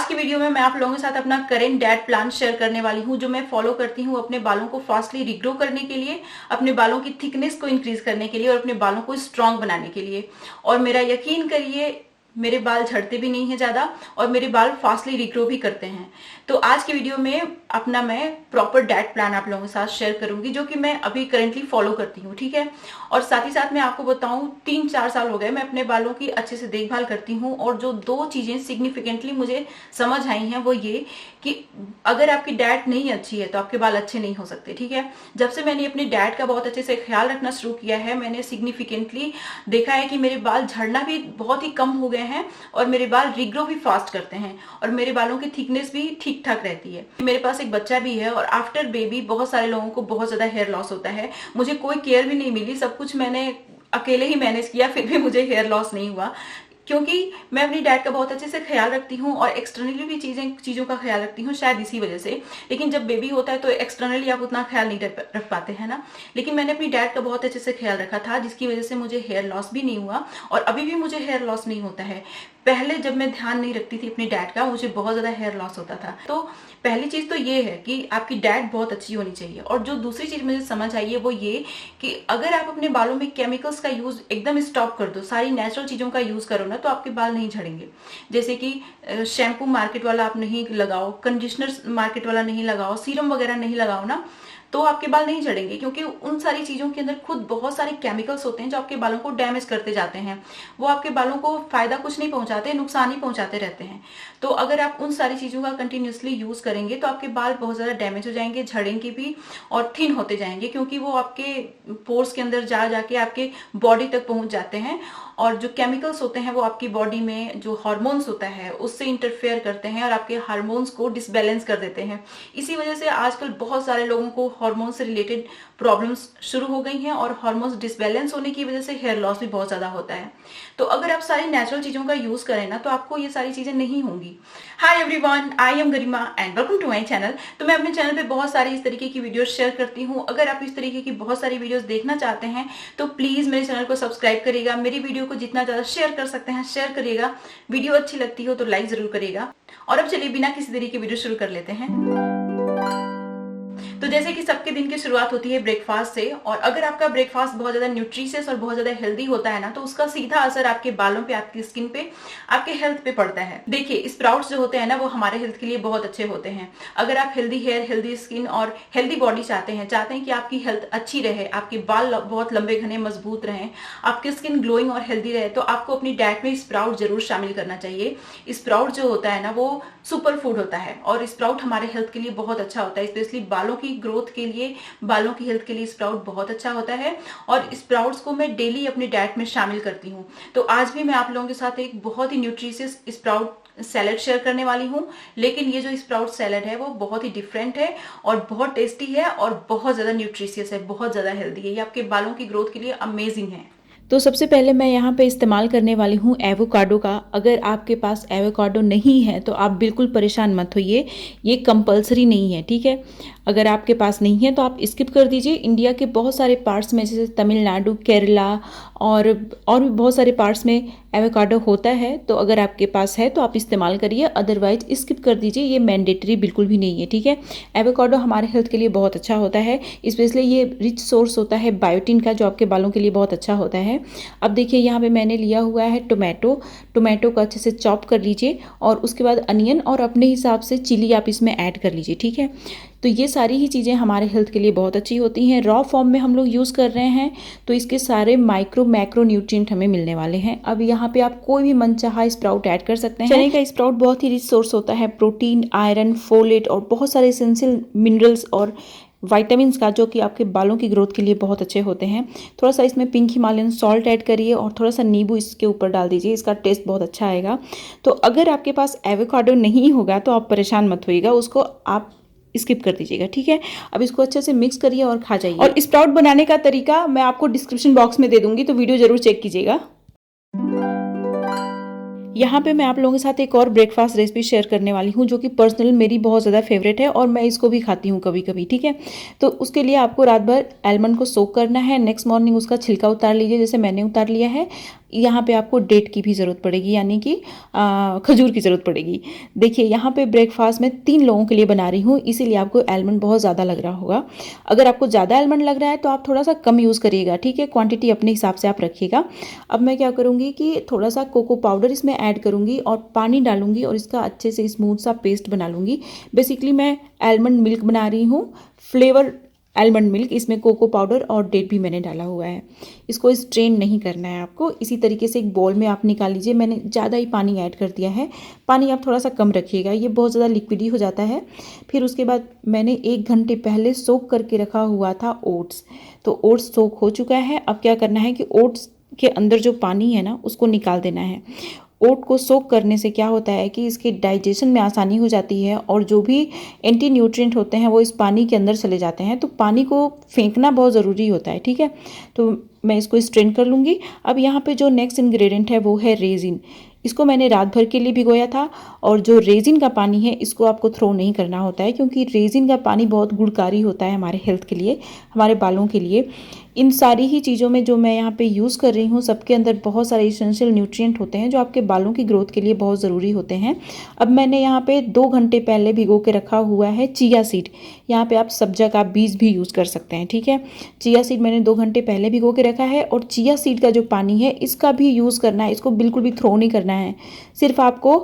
आज की वीडियो में मैं आप लोगों के साथ अपना करेंट डाइट प्लान शेयर करने वाली हूं, जो मैं फॉलो करती हूं अपने बालों को फास्टली रिग्रो करने के लिए, अपने बालों की थिकनेस को इंक्रीज करने के लिए और अपने बालों को स्ट्रांग बनाने के लिए। और मेरा यकीन करिए, मेरे बाल झड़ते भी नहीं है ज्यादा और मेरे बाल फास्टली रिग्रो भी करते हैं। तो आज की वीडियो में अपना मैं प्रॉपर डाइट प्लान आप लोगों के साथ शेयर करूंगी, जो कि मैं अभी करेंटली फॉलो करती हूँ, ठीक है। और साथ ही साथ मैं आपको बताऊं, 3-4 साल हो गए मैं अपने बालों की अच्छे से देखभाल करती हूँ। और जो 2 चीजें सिग्निफिकेंटली मुझे समझ आई हैं वो ये कि अगर आपकी डाइट नहीं अच्छी है तो आपके बाल अच्छे नहीं हो सकते, ठीक है। जब से मैंने अपनी डाइट का बहुत अच्छे से ख्याल रखना शुरू किया है, मैंने सिग्निफिकेंटली देखा है कि मेरे बाल झड़ना भी बहुत ही कम हो गए हैं और मेरे बाल रिग्रो भी फास्ट करते हैं और मेरे बालों की थिकनेस भी ठीक ठाक रहती है। मेरे पास एक बच्चा भी है और आफ्टर बेबी बहुत सारे लोगों को बहुत ज्यादा हेयर लॉस होता है। मुझे कोई केयर भी नहीं मिली, सब कुछ मैंने अकेले ही मैनेज किया, फिर भी मुझे हेयर लॉस नहीं हुआ, क्योंकि मैं अपनी डाइट का बहुत अच्छे से ख्याल रखती हूँ और एक्सटर्नली भी चीजों का ख्याल रखती हूँ, शायद इसी वजह से। लेकिन जब बेबी होता है तो एक्सटर्नली आप उतना ख्याल नहीं रख पाते हैं ना। लेकिन मैंने अपनी डाइट का बहुत अच्छे से ख्याल रखा था, जिसकी वजह से मुझे हेयर लॉस भी नहीं हुआ और अभी भी मुझे हेयर लॉस नहीं होता है। पहले जब मैं ध्यान नहीं रखती थी अपनी डाइट का, मुझे बहुत ज्यादा हेयर लॉस होता था। तो पहली चीज तो ये है कि आपकी डाइट बहुत अच्छी होनी चाहिए। और जो दूसरी चीज मुझे समझ आई है वो ये कि अगर आप अपने बालों में केमिकल्स का यूज एकदम स्टॉप कर दो, सारी नेचुरल चीजों का यूज करो ना, तो आपके बाल नहीं झड़ेंगे। जैसे कि शैम्पू मार्केट वाला आप नहीं लगाओ, कंडीशनर मार्केट वाला नहीं लगाओ, सीरम वगैरह नहीं लगाओ ना, तो आपके बाल नहीं झड़ेंगे, क्योंकि उन सारी चीजों के अंदर खुद बहुत सारे केमिकल्स होते हैं जो आपके बालों को डैमेज करते जाते हैं। वो आपके बालों को फायदा कुछ नहीं पहुंचाते, नुकसान ही पहुंचाते रहते हैं। तो अगर आप उन सारी चीजों का कंटिन्यूसली यूज करेंगे तो आपके बाल बहुत ज्यादा डैमेज हो जाएंगे, झड़ेंगे भी और थिन होते जाएंगे, क्योंकि वो आपके पोर्स के अंदर जा जाके आपके बॉडी तक पहुंच जाते हैं। और जो केमिकल्स होते हैं वो आपकी बॉडी में जो हार्मोन्स होता है उससे इंटरफेयर करते हैं और आपके हार्मोन्स को डिसबैलेंस कर देते हैं। इसी वजह से आजकल बहुत सारे लोगों को हार्मोन से रिलेटेड प्रॉब्लम्स शुरू हो गई हैं और हार्मोन्स डिसबैलेंस होने की वजह से हेयर लॉस भी बहुत ज्यादा होता है। तो अगर आप सारी नेचुरल चीजों का यूज करें ना, तो आपको ये सारी चीजें नहीं होंगी। Hi everyone, I am Garima and welcome to my channel. तो मैं अपने चैनल पे बहुत सारी इस तरीके की वीडियोस शेयर करती हूँ। अगर आप इस तरीके की बहुत सारी वीडियोस देखना चाहते हैं तो प्लीज मेरे चैनल को सब्सक्राइब करिएगा, मेरी वीडियो को जितना ज्यादा शेयर कर सकते हैं शेयर करिएगा। वीडियो अच्छी लगती हो तो लाइक जरूर करिएगा। और अब चलिए बिना किसी देरी के वीडियो शुरू कर लेते हैं। तो जैसे कि सबके दिन की शुरुआत होती है ब्रेकफास्ट से, और अगर आपका ब्रेकफास्ट बहुत ज्यादा न्यूट्रिशियस और बहुत ज्यादा हेल्दी होता है ना, तो उसका सीधा असर आपके बालों पे, आपकी स्किन पे, आपके हेल्थ पे पड़ता है। देखिए, स्प्राउट्स जो होते हैं ना, वो हमारे हेल्थ के लिए बहुत अच्छे होते हैं। अगर आप हेल्दी हेयर, हेल्दी स्किन और हेल्दी बॉडी चाहते हैं कि आपकी हेल्थ अच्छी रहे, आपके बाल बहुत लंबे घने मजबूत रहें, आपकी स्किन ग्लोइंग और हेल्दी रहे, तो आपको अपनी डाइट में स्प्राउट जरूर शामिल करना चाहिए। स्प्राउट जो होता है ना, वो सुपर फूड होता है और स्प्राउट हमारे हेल्थ के लिए बहुत अच्छा होता है, स्पेशली बालों की ग्रोथ के लिए, बालों की हेल्थ के लिए स्प्राउट बहुत अच्छा होता है। और स्प्राउट्स को मैं डेली अपनी डाइट में शामिल करती हूँ। तो आज भी मैं आप लोगों के साथ एक बहुत ही न्यूट्रिशियस स्प्राउट सैलेड शेयर करने वाली हूँ। लेकिन ये जो स्प्राउट सैलेड है वो बहुत ही डिफरेंट है और बहुत टेस्टी है और बहुत ज्यादा न्यूट्रिशियस है, बहुत ज्यादा हेल्दी है। ये आपके बालों की ग्रोथ के लिए अमेजिंग है। तो सबसे पहले मैं यहाँ पे इस्तेमाल करने वाली हूँ एवोकाडो का। अगर आपके पास एवोकाडो नहीं है तो आप बिल्कुल परेशान मत होइए, ये कंपलसरी नहीं है, ठीक है। अगर आपके पास नहीं है तो आप स्किप कर दीजिए। इंडिया के बहुत सारे पार्ट्स में, जैसे तमिलनाडु, केरला और भी बहुत सारे पार्ट्स में एवोकाडो होता है। तो अगर आपके पास है तो आप इस्तेमाल करिए, अदरवाइज स्किप कर दीजिए, ये मैंडेटरी बिल्कुल भी नहीं है, ठीक है। एवोकाडो हमारे हेल्थ के लिए बहुत अच्छा होता है, स्पेशली ये रिच सोर्स होता है बायोटिन का, जो आपके बालों के लिए बहुत अच्छा होता है। अब देखिए, यहाँ पे मैंने लिया हुआ है टोमेटो को अच्छे से चॉप कर लीजिए और उसके बाद अनियन और अपने हिसाब से चिली आप इसमें ऐड कर लीजिए, ठीक है। तो ये सारी ही चीज़ें हमारे हेल्थ के लिए बहुत अच्छी होती हैं। रॉ फॉर्म में हम लोग यूज़ कर रहे हैं तो इसके सारे मैक्रो न्यूट्रिएंट हमें मिलने वाले हैं। अब यहाँ पे आप कोई भी मनचाहा स्प्राउट ऐड कर सकते हैं। चने का स्प्राउट बहुत ही रिच सोर्स होता है प्रोटीन, आयरन, फोलेट और बहुत सारे एसेंशियल मिनरल्स और विटामिन्स का, जो कि आपके बालों की ग्रोथ के लिए बहुत अच्छे होते हैं। थोड़ा सा इसमें पिंक हिमालयन सॉल्ट ऐड करिए और थोड़ा सा नींबू इसके ऊपर डाल दीजिए, इसका टेस्ट बहुत अच्छा आएगा। तो अगर आपके पास एवोकाडो नहीं होगा तो आप परेशान मत होइएगा, उसको आप स्किप कर दीजिएगा, ठीक है। अब इसको अच्छे से मिक्स करिए और खा जाइए। और स्प्राउट बनाने का तरीका मैं आपको डिस्क्रिप्शन बॉक्स में दे दूंगी, तो वीडियो जरूर चेक कीजिएगा। यहाँ पे मैं आप लोगों के साथ एक और ब्रेकफास्ट रेसिपी शेयर करने वाली हूँ, जो कि पर्सनल मेरी बहुत ज़्यादा फेवरेट है और मैं इसको भी खाती हूँ कभी कभी, ठीक है। तो उसके लिए आपको रात भर आलमंड को सोक करना है, नेक्स्ट मॉर्निंग उसका छिलका उतार लीजिए, जैसे मैंने उतार लिया है। यहाँ पे आपको डेट की भी ज़रूरत पड़ेगी, यानी कि खजूर की ज़रूरत पड़ेगी। देखिए यहाँ पे ब्रेकफास्ट में 3 लोगों के लिए बना रही हूँ, इसीलिए आपको आलमंड बहुत ज़्यादा लग रहा होगा। अगर आपको ज़्यादा आलमंड लग रहा है तो आप थोड़ा सा कम यूज़ करिएगा, ठीक है, क्वांटिटी अपने हिसाब से आप रखिएगा। अब मैं क्या करूँगी कि थोड़ा सा कोको पाउडर इसमें ऐड करूँगी और पानी डालूंगी और इसका अच्छे से स्मूथ सा पेस्ट बना लूँगी। बेसिकली मैं आलमंड मिल्क बना रही हूँ, फ्लेवर आलमंड मिल्क, इसमें कोको पाउडर और डेट भी मैंने डाला हुआ है। इसको स्ट्रेन नहीं करना है आपको। इसी तरीके से एक बॉल में आप निकाल लीजिए। मैंने ज़्यादा ही पानी ऐड कर दिया है, पानी आप थोड़ा सा कम रखिएगा, ये बहुत ज़्यादा लिक्विडी हो जाता है। फिर उसके बाद मैंने 1 घंटे पहले सोक करके रखा हुआ था ओट्स, तो ओट्स सोक हो चुका है। अब क्या करना है कि ओट्स के अंदर जो पानी है ना उसको निकाल देना है। ओट को सोक करने से क्या होता है कि इसके डाइजेशन में आसानी हो जाती है और जो भी एंटी न्यूट्रिएंट होते हैं वो इस पानी के अंदर चले जाते हैं। तो पानी को फेंकना बहुत ज़रूरी होता है, ठीक है। तो मैं इसको स्ट्रेन कर लूँगी। अब यहाँ पे जो नेक्स्ट इंग्रेडिएंट है वो है रेजिन। इसको मैंने रात भर के लिए भिगोया था और जो रेजिन का पानी है इसको आपको थ्रो नहीं करना होता है, क्योंकि रेजिन का पानी बहुत गुणकारी होता है हमारे हेल्थ के लिए, हमारे बालों के लिए। इन सारी ही चीज़ों में जो मैं यहाँ पे यूज़ कर रही हूँ सबके अंदर बहुत सारे इसेंशियल न्यूट्रिएंट होते हैं जो आपके बालों की ग्रोथ के लिए बहुत ज़रूरी होते हैं। अब मैंने यहाँ पे 2 घंटे पहले भिगो के रखा हुआ है चिया सीड। यहाँ पे आप सब्जा का बीज भी यूज़ कर सकते हैं, ठीक है। चिया सीड मैंने 2 घंटे पहले भिगो के रखा है और चिया सीड का जो पानी है इसका भी यूज़ करना है, इसको बिल्कुल भी थ्रो नहीं करना है। सिर्फ आपको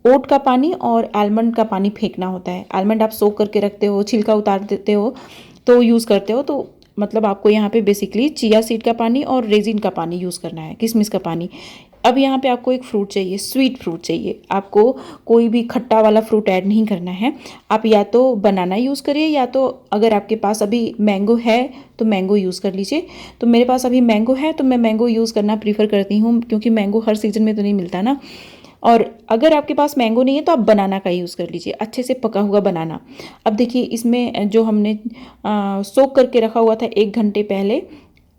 ओट का पानी और आलमंड का पानी फेंकना होता है। आलमंड आप सोक करके रखते हो, छिलका उतार देते हो तो यूज़ करते हो, तो मतलब आपको यहाँ पे बेसिकली चिया सीड का पानी और रेजिन का पानी यूज़ करना है, किशमिश का पानी। अब यहाँ पे आपको एक फ्रूट चाहिए, स्वीट फ्रूट चाहिए। आपको कोई भी खट्टा वाला फ्रूट ऐड नहीं करना है। आप या तो बनाना यूज़ करिए या तो अगर आपके पास अभी मैंगो है तो मैंगो यूज़ कर लीजिए। तो मेरे पास अभी मैंगो है तो मैं मैंगो यूज़ करना प्रीफर करती हूँ, क्योंकि मैंगो हर सीज़न में तो नहीं मिलता ना। और अगर आपके पास मैंगो नहीं है तो आप बनाना का यूज़ कर लीजिए, अच्छे से पका हुआ बनाना। अब देखिए इसमें जो हमने सोक करके रखा हुआ था 1 घंटे पहले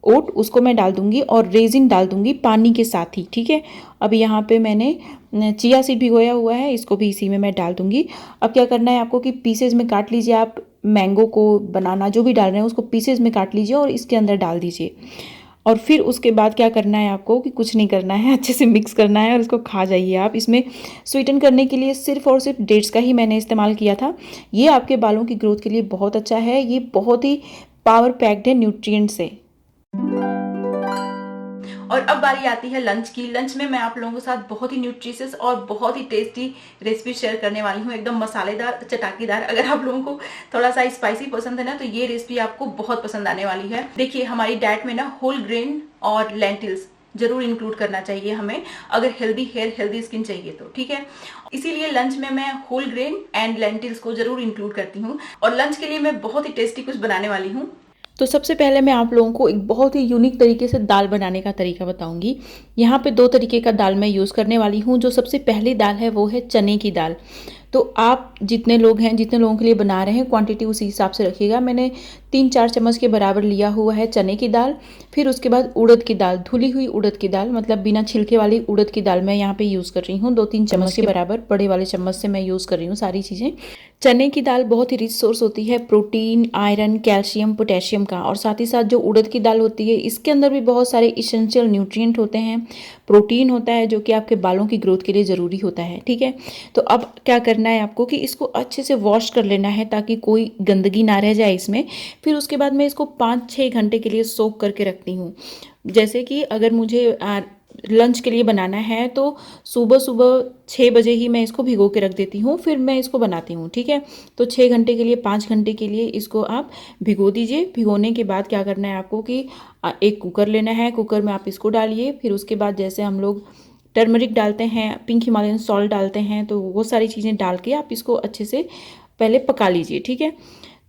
ओट, उसको मैं डाल दूंगी और रेजिन डाल दूंगी पानी के साथ ही, ठीक है। अब यहाँ पे मैंने चिया सीड भिगोया हुआ है, इसको भी इसी में मैं डाल दूंगी। अब क्या करना है आपको कि पीसेज में काट लीजिए। आप मैंगो को, बनाना जो भी डाल रहे हैं उसको पीसेज में काट लीजिए और इसके अंदर डाल दीजिए। और फिर उसके बाद क्या करना है आपको कि कुछ नहीं करना है, अच्छे से मिक्स करना है और इसको खा जाइए आप। इसमें स्वीटन करने के लिए सिर्फ और सिर्फ डेट्स का ही मैंने इस्तेमाल किया था। ये आपके बालों की ग्रोथ के लिए बहुत अच्छा है, ये बहुत ही पावर पैक्ड है न्यूट्रिएंट से। और अब बारी आती है लंच की। लंच में मैं आप लोगों के साथ बहुत ही न्यूट्रिशियस और बहुत ही टेस्टी रेसिपी शेयर करने वाली हूँ, एकदम मसालेदार, चटाकेदार। अगर आप लोगों को थोड़ा सा स्पाइसी पसंद है ना तो ये रेसिपी आपको बहुत पसंद आने वाली है। देखिए हमारी डाइट में ना होल ग्रेन और लेंटिल्स जरूर इंक्लूड करना चाहिए हमें, अगर हेल्दी हेयर हेल्दी स्किन चाहिए तो, ठीक है। इसीलिए लंच में मैं होल ग्रेन एंड लेंटिल्स को जरूर इंक्लूड करती हूँ और लंच के लिए मैं बहुत ही टेस्टी कुछ बनाने वाली हूँ। तो सबसे पहले मैं आप लोगों को एक बहुत ही यूनिक तरीके से दाल बनाने का तरीका बताऊंगी। यहाँ पे 2 तरीके का दाल मैं यूज़ करने वाली हूँ। जो सबसे पहली दाल है वो है चने की दाल। तो आप जितने लोग हैं, जितने लोगों के लिए बना रहे हैं, क्वांटिटी उसी हिसाब से रखिएगा। मैंने 3-4 चम्मच के बराबर लिया हुआ है चने की दाल। फिर उसके बाद उड़द की दाल, धुली हुई उड़द की दाल, मतलब बिना छिलके वाली उड़द की दाल मैं यहाँ पे यूज़ कर रही हूँ। 2-3 चम्मच के बराबर बड़े वाले चम्मच से मैं यूज़ कर रही हूँ सारी चीज़ें। चने की दाल बहुत ही रिच सोर्स होती है प्रोटीन, आयरन, कैल्शियम, पोटेशियम का। और साथ ही साथ जो उड़द की दाल होती है इसके अंदर भी बहुत सारे इसेंशियल न्यूट्रिएंट होते हैं, प्रोटीन होता है जो कि आपके बालों की ग्रोथ के लिए ज़रूरी होता है, ठीक है। तो अब क्या करना है आपको कि इसको अच्छे से वॉश कर लेना है ताकि कोई गंदगी ना रह जाए इसमें। फिर उसके बाद मैं इसको 5-6 घंटे के लिए सोक करके रखती हूँ। जैसे कि अगर मुझे लंच के लिए बनाना है तो सुबह सुबह 6 बजे ही मैं इसको भिगो के रख देती हूँ, फिर मैं इसको बनाती हूँ, ठीक है। तो 6 घंटे के लिए, 5 घंटे के लिए इसको आप भिगो दीजिए। भिगोने के बाद क्या करना है आपको कि एक कुकर लेना है, कुकर में आप इसको डालिए। फिर उसके बाद जैसे हम लोग टर्मरिक डालते हैं, पिंक हिमालयन सॉल्ट डालते हैं, तो वो सारी चीज़ें डाल के आप इसको अच्छे से पहले पका लीजिए, ठीक है।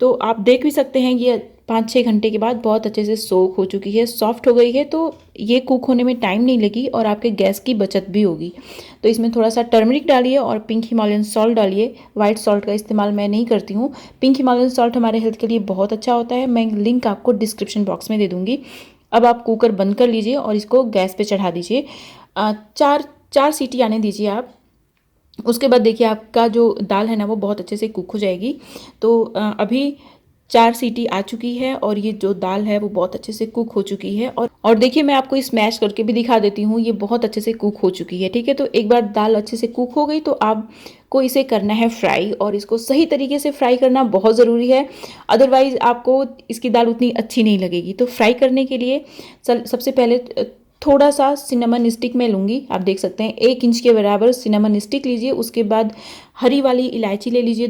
तो आप देख भी सकते हैं ये 5-6 घंटे के बाद बहुत अच्छे से सोक हो चुकी है, सॉफ्ट हो गई है। तो ये कुक होने में टाइम नहीं लगी और आपके गैस की बचत भी होगी। तो इसमें थोड़ा सा टर्मरिक डालिए और पिंक हिमालयन सॉल्ट डालिए। वाइट सॉल्ट का इस्तेमाल मैं नहीं करती हूँ। पिंक हिमालयन सॉल्ट हमारे हेल्थ के लिए बहुत अच्छा होता है, मैं लिंक आपको डिस्क्रिप्शन बॉक्स में दे दूँगी। अब आप कुकर बंद कर लीजिए और इसको गैस पे चढ़ा दीजिए। 4 सीटी आने दीजिए आप। उसके बाद देखिए आपका जो दाल है ना वो बहुत अच्छे से कुक हो जाएगी। तो अभी 4 सीटी आ चुकी है और ये जो दाल है वो बहुत अच्छे से कुक हो चुकी है। और देखिए मैं आपको स्मैश करके भी दिखा देती हूँ, ये बहुत अच्छे से कुक हो चुकी है। ठीक है, तो एक बार दाल अच्छे से कुक हो गई तो आपको इसे करना है फ्राई, और इसको सही तरीके से फ्राई करना बहुत ज़रूरी है, अदरवाइज आपको इसकी दाल उतनी अच्छी नहीं लगेगी। तो फ्राई करने के लिए सबसे पहले थोड़ा सा सिनेमन स्टिक मैं लूँगी। आप देख सकते हैं 1 इंच के बराबर सिनेमन स्टिक लीजिए। उसके बाद हरी वाली इलायची ले लीजिए,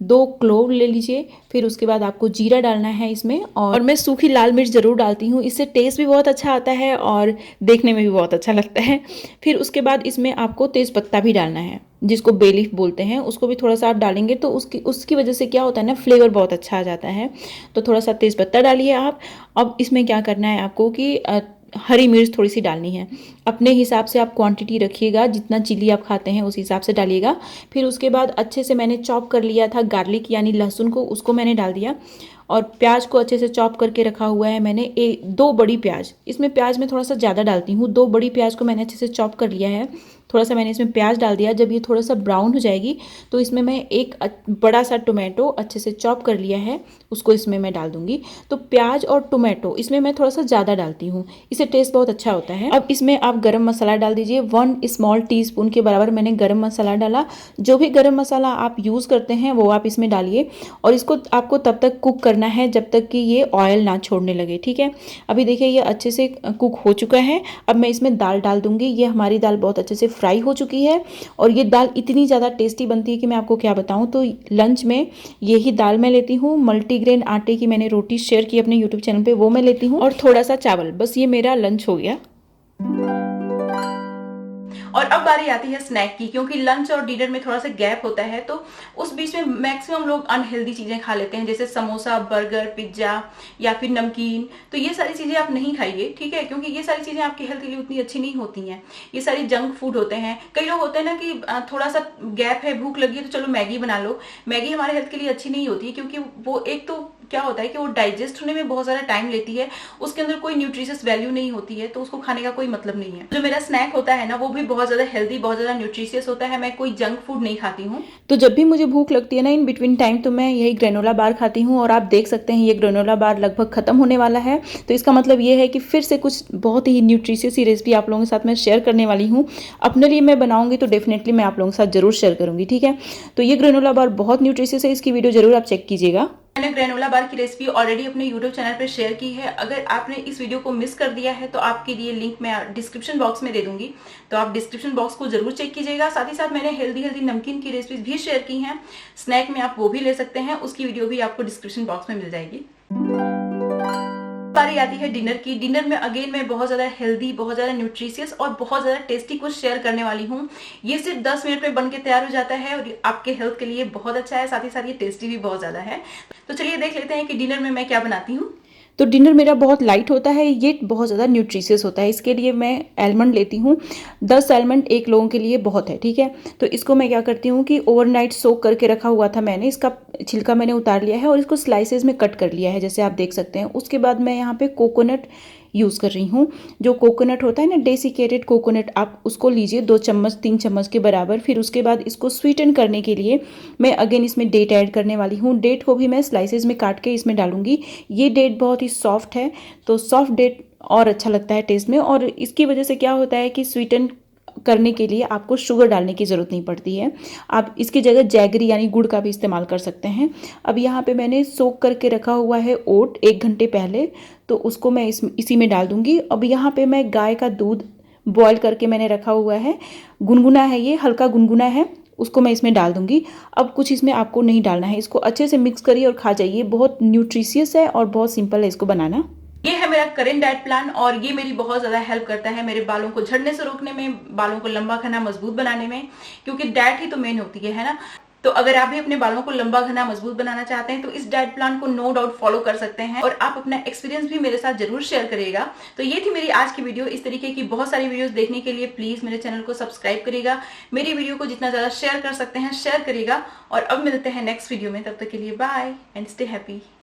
दो क्लोव ले लीजिए। फिर उसके बाद आपको जीरा डालना है इसमें, और मैं सूखी लाल मिर्च ज़रूर डालती हूँ, इससे टेस्ट भी बहुत अच्छा आता है और देखने में भी बहुत अच्छा लगता है। फिर उसके बाद इसमें आपको तेज़पत्ता भी डालना है, जिसको बे लीफ बोलते हैं, उसको भी थोड़ा सा आप डालेंगे तो उसकी वजह से क्या होता है ना, फ्लेवर बहुत अच्छा आ जाता है। तो थोड़ा सा तेज़पत्ता डालिए आप। अब इसमें क्या करना है आपको कि हरी मिर्च थोड़ी सी डालनी है, अपने हिसाब से आप क्वांटिटी रखिएगा, जितना चिली आप खाते हैं उस हिसाब से डालिएगा। फिर उसके बाद अच्छे से मैंने चॉप कर लिया था गार्लिक यानी लहसुन को, उसको मैंने डाल दिया। और प्याज को अच्छे से चॉप करके रखा हुआ है मैंने, 2 बड़ी प्याज, इसमें प्याज मैं थोड़ा सा ज़्यादा डालती हूँ, 2 बड़ी प्याज को मैंने अच्छे से चॉप कर लिया है। थोड़ा सा मैंने इसमें प्याज डाल दिया। जब ये थोड़ा सा ब्राउन हो जाएगी तो इसमें मैं एक बड़ा सा टोमेटो अच्छे से चॉप कर लिया है, उसको इसमें मैं डाल दूंगी। तो प्याज और टोमेटो इसमें मैं थोड़ा सा ज़्यादा डालती हूँ, इससे टेस्ट बहुत अच्छा होता है। अब इसमें आप गरम मसाला डाल दीजिए, 1 स्मॉल टीस्पून के बराबर मैंने गरम मसाला डाला। जो भी गरम मसाला आप यूज़ करते हैं वो आप इसमें डालिए, और इसको आपको तब तक कुक करना है जब तक कि ये ऑयल ना छोड़ने लगे। ठीक है, अभी देखिए ये अच्छे से कुक हो चुका है। अब मैं इसमें दाल डाल दूंगी। ये हमारी दाल बहुत अच्छे से फ्राई हो चुकी है, और ये दाल इतनी ज़्यादा टेस्टी बनती है कि मैं आपको क्या बताऊँ। तो लंच में यही दाल मैं लेती हूँ, मल्टीग्रेन आटे की मैंने रोटी शेयर की अपने यूट्यूब चैनल पे, वो मैं लेती हूँ, और थोड़ा सा चावल, बस ये मेरा लंच हो गया। और अब बारी आती है स्नैक की, क्योंकि लंच और डिनर में थोड़ा सा गैप होता है, तो उस बीच में मैक्सिमम लोग अनहेल्दी चीजें खा लेते हैं, जैसे समोसा, बर्गर, पिज्जा या फिर नमकीन। तो ये सारी चीजें आप नहीं खाइए, ठीक है, क्योंकि ये सारी चीजें आपकी हेल्थ के लिए उतनी अच्छी नहीं होती हैं। ये सारी जंक फूड होते हैं। कई लोग होते हैं ना कि थोड़ा सा गैप है, भूख लगी है तो चलो मैगी बना लो। मैगी हमारे हेल्थ के लिए अच्छी नहीं होती, क्योंकि वो एक तो क्या होता है कि वो डाइजेस्ट होने में बहुत ज़्यादा टाइम लेती है, उसके अंदर कोई न्यूट्रिशियस वैल्यू नहीं होती है, तो उसको खाने का कोई मतलब नहीं है। जो मेरा स्नैक होता है ना, वो भी बहुत ज़्यादा हेल्दी, बहुत ज़्यादा न्यूट्रिशियस होता है। मैं कोई जंक फूड नहीं खाती हूँ। तो जब भी मुझे भूख लगती है ना इन बिटवीन टाइम, तो मैं यही ग्रेनोला बार खाती हूँ, और आप देख सकते हैं ये ग्रेनोला बार लगभग खत्म होने वाला है। तो इसका मतलब ये है कि फिर से कुछ बहुत ही न्यूट्रिशियस ही रेसिपी आप लोगों के साथ मैं शेयर करने वाली हूँ। अपने लिए मैं बनाऊंगी तो डेफिनेटली मैं आप लोगों के साथ जरूर शेयर करूंगी। ठीक है, तो ये ग्रेनोला बार बहुत न्यूट्रिशियस है, इसकी वीडियो जरूर आप चेक कीजिएगा। मैंने ग्रेनोला बार की रेसिपी ऑलरेडी अपने यूट्यूब चैनल पर शेयर की है। अगर आपने इस वीडियो को मिस कर दिया है तो आपके लिए लिंक मैं डिस्क्रिप्शन बॉक्स में दे दूंगी, तो आप डिस्क्रिप्शन बॉक्स को जरूर चेक कीजिएगा। साथ ही साथ मैंने हेल्दी नमकीन की रेसिपीज भी शेयर की हैं, स्नैक में आप वो भी ले सकते हैं, उसकी वीडियो भी आपको डिस्क्रिप्शन बॉक्स में मिल जाएगी। बारी आती है डिनर की। डिनर में अगेन मैं बहुत ज्यादा हेल्दी, बहुत ज्यादा न्यूट्रिशियस और बहुत ज्यादा टेस्टी कुछ शेयर करने वाली हूँ। ये सिर्फ 10 मिनट में बन के तैयार हो जाता है और आपके हेल्थ के लिए बहुत अच्छा है, साथ ही साथ ये टेस्टी भी बहुत ज्यादा है। तो चलिए देख लेते हैं कि डिनर में मैं क्या बनाती हूँ। तो डिनर मेरा बहुत लाइट होता है, ये बहुत ज़्यादा न्यूट्रिशियस होता है। इसके लिए मैं आलमंड लेती हूँ, 10 आलमंड एक लोगों के लिए बहुत है। ठीक है, तो इसको मैं क्या करती हूँ कि ओवरनाइट सोक करके रखा हुआ था मैंने, इसका छिलका मैंने उतार लिया है और इसको स्लाइसेस में कट कर लिया है, जैसे आप देख सकते हैं। उसके बाद मैं यहाँ पे कोकोनट यूज़ कर रही हूँ। जो कोकोनट होता है ना, डेसिकेटेड कोकोनट, आप उसको लीजिए 2 चम्मच 3 चम्मच के बराबर। फिर उसके बाद इसको स्वीटन करने के लिए मैं अगेन इसमें डेट ऐड करने वाली हूँ। डेट को भी मैं स्लाइसेस में काट के इसमें डालूंगी। ये डेट बहुत ही सॉफ्ट है, तो सॉफ्ट डेट और अच्छा लगता है टेस्ट में, और इसकी वजह से क्या होता है कि स्वीटन करने के लिए आपको शुगर डालने की ज़रूरत नहीं पड़ती है। आप इसकी जगह जैगरी यानी गुड़ का भी इस्तेमाल कर सकते हैं। अब यहाँ पे मैंने सोक करके रखा हुआ है ओट 1 घंटे पहले, तो उसको मैं इसी में डाल दूंगी। अब यहाँ पे मैं गाय का दूध बॉयल करके मैंने रखा हुआ है, गुनगुना है, ये हल्का गुनगुना है, उसको मैं इसमें डाल दूंगी। अब कुछ इसमें आपको नहीं डालना है, इसको अच्छे से मिक्स करिए और खा जाइए। बहुत न्यूट्रिशियस है और बहुत सिंपल है इसको बनाना। ये है मेरा करेंट डाइट प्लान, और ये मेरी बहुत ज्यादा हेल्प करता है मेरे बालों को झड़ने से रोकने में, बालों को लंबा घना मजबूत बनाने में, क्योंकि डाइट ही तो मेन होती है ना। तो अगर आप भी अपने बालों को लंबा घना मजबूत बनाना चाहते हैं तो इस डाइट प्लान को नो डाउट फॉलो कर सकते हैं, और आप अपना एक्सपीरियंस भी मेरे साथ जरूर शेयर करिएगा। तो ये थी मेरी आज की वीडियो। इस तरीके की बहुत सारी वीडियोस देखने के लिए प्लीज मेरे चैनल को सब्सक्राइब करिएगा, मेरी वीडियो को जितना ज्यादा शेयर कर सकते हैं शेयर करिएगा, और अब मिलते हैं नेक्स्ट वीडियो में। तब तक के लिए बाय एंड स्टे हैप्पी।